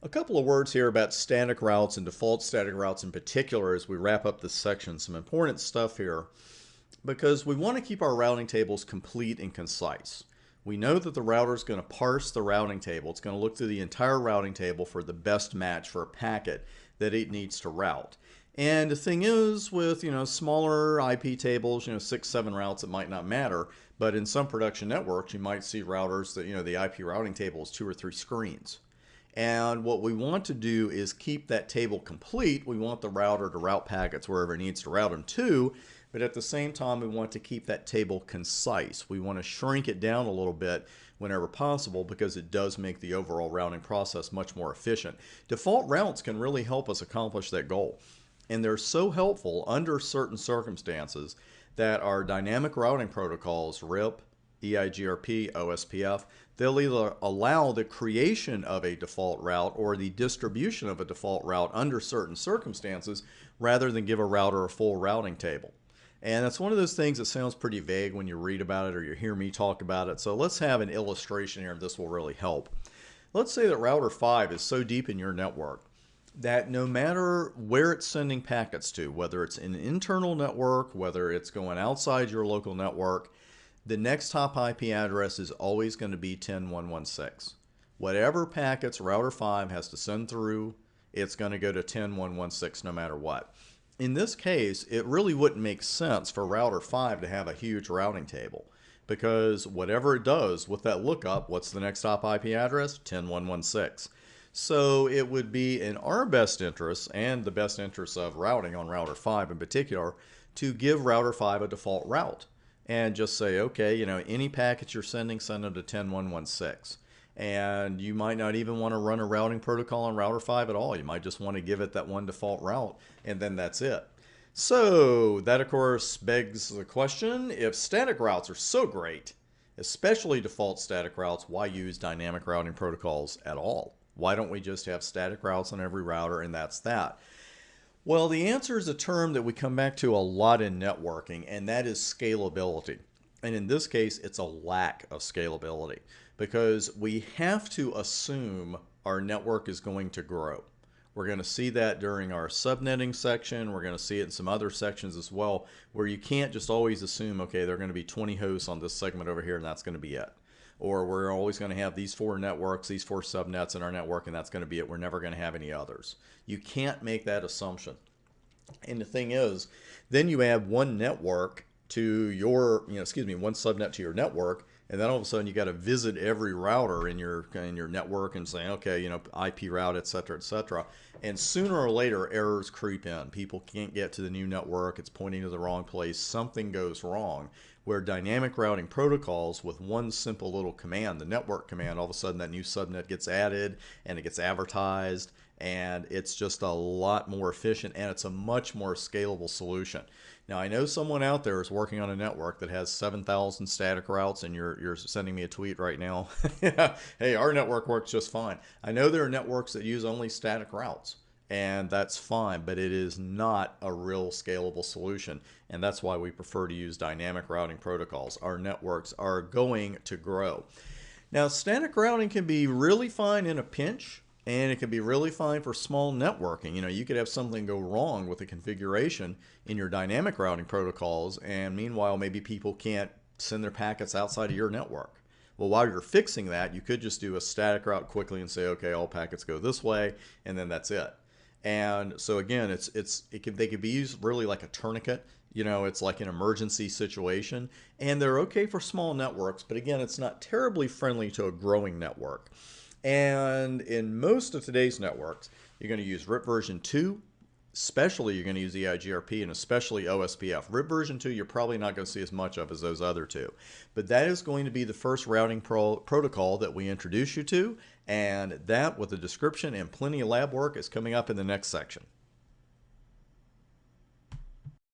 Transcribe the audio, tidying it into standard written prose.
A couple of words here about static routes and default static routes in particular as we wrap up this section. Some important stuff here because we want to keep our routing tables complete and concise. We know that the router is going to parse the routing table. It's going to look through the entire routing table for the best match for a packet that it needs to route. And the thing is, with smaller IP tables, 6, 7 routes, it might not matter. But in some production networks, you might see routers that the IP routing table is 2 or 3 screens. And what we want to do is keep that table complete. We want the router to route packets wherever it needs to route them to, but at the same time, we want to keep that table concise. We want to shrink it down a little bit whenever possible because it does make the overall routing process much more efficient. Default routes can really help us accomplish that goal. And they're so helpful under certain circumstances that our dynamic routing protocols, RIP, EIGRP, OSPF, they'll either allow the creation of a default route or the distribution of a default route under certain circumstances rather than give a router a full routing table. And that's one of those things that sounds pretty vague when you read about it or you hear me talk about it. So let's have an illustration here and this will really help. Let's say that router 5 is so deep in your network that no matter where it's sending packets to, whether it's an internal network, whether it's going outside your local network, the next hop IP address is always going to be 10.1.1.6. Whatever packets router 5 has to send through, it's going to go to 10.1.1.6 no matter what. In this case, it really wouldn't make sense for router 5 to have a huge routing table because whatever it does with that lookup, what's the next hop IP address? 10.1.1.6. So it would be in our best interest and the best interest of routing on router 5 in particular to give router 5 a default route and just say, okay, any packets you're sending, send them to 10.1.1.6. And you might not even want to run a routing protocol on router 5 at all. You might just want to give it that one default route, and then that's it. So that, of course, begs the question, if static routes are so great, especially default static routes, why use dynamic routing protocols at all? Why don't we just have static routes on every router and that's that? Well, the answer is a term that we come back to a lot in networking, and that is scalability. And in this case, it's a lack of scalability because we have to assume our network is going to grow. We're going to see that during our subnetting section. We're going to see it in some other sections as well, where you can't just always assume, okay, there are going to be 20 hosts on this segment over here, and that's going to be it. Or we're always going to have these 4 networks, these 4 subnets in our network, and that's going to be it. We're never going to have any others. You can't make that assumption. And the thing is, then you add one network to your, one subnet to your network, and then all of a sudden you got to visit every router in your network and say, okay, IP route, et cetera, et cetera. And sooner or later, errors creep in. People can't get to the new network. It's pointing to the wrong place. Something goes wrong. Where dynamic routing protocols with one simple little command, the network command, all of a sudden that new subnet gets added and it gets advertised, and it's just a lot more efficient and it's a much more scalable solution. Now, I know someone out there is working on a network that has 7,000 static routes, and you're sending me a tweet right now. Hey, our network works just fine. I know there are networks that use only static routes, and that's fine, but it is not a real scalable solution, and that's why we prefer to use dynamic routing protocols. Our networks are going to grow. Now, static routing can be really fine in a pinch, and it can be really fine for small networking. You could have something go wrong with the configuration in your dynamic routing protocols, and meanwhile, maybe people can't send their packets outside of your network. Well, while you're fixing that, you could just do a static route quickly and say, okay, all packets go this way, and then that's it. And so again, they could be used really like a tourniquet. It's like an emergency situation, and they're okay for small networks, but again, it's not terribly friendly to a growing network. And in most of today's networks, you're going to use RIP version 2, especially you're going to use EIGRP and especially OSPF. RIP version 2 you're probably not going to see as much of as those other two. But that is going to be the first routing protocol that we introduce you to, and that with the description and plenty of lab work is coming up in the next section.